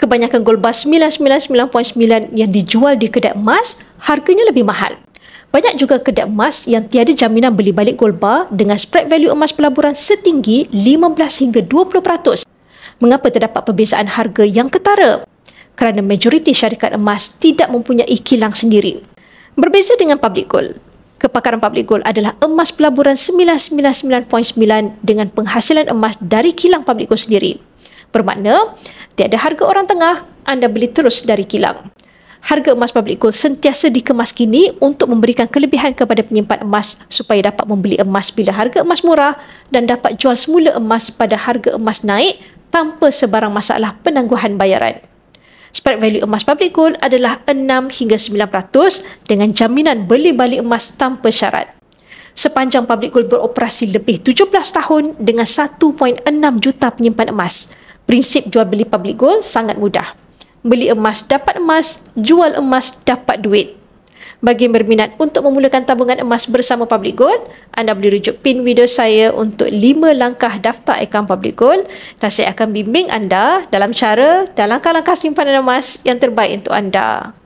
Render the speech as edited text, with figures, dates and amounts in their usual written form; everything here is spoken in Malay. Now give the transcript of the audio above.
Kebanyakan gold bar 999.9 yang dijual di kedai emas harganya lebih mahal. Banyak juga kedai emas yang tiada jaminan beli balik gold bar dengan spread value emas pelaburan setinggi 15 hingga 20%. Mengapa terdapat perbezaan harga yang ketara? Kerana majoriti syarikat emas tidak mempunyai kilang sendiri. Berbeza dengan public gold. Kepakaran public gold adalah emas pelaburan 999.9 dengan penghasilan emas dari kilang public gold sendiri. Bermakna, tiada harga orang tengah, anda beli terus dari kilang. Harga emas public gold sentiasa dikemas kini untuk memberikan kelebihan kepada penyimpan emas supaya dapat membeli emas bila harga emas murah dan dapat jual semula emas pada harga emas naik tanpa sebarang masalah penangguhan bayaran. Spread value emas public gold adalah 6 hingga 9% dengan jaminan beli balik emas tanpa syarat. Sepanjang public gold beroperasi lebih 17 tahun dengan 1.6 juta penyimpan emas, prinsip jual beli public gold sangat mudah. Beli emas dapat emas, jual emas dapat duit. Bagi yang berminat untuk memulakan tabungan emas bersama public gold, anda boleh rujuk pin video saya untuk 5 langkah daftar akaun public gold dan saya akan bimbing anda dalam langkah-langkah simpanan emas yang terbaik untuk anda.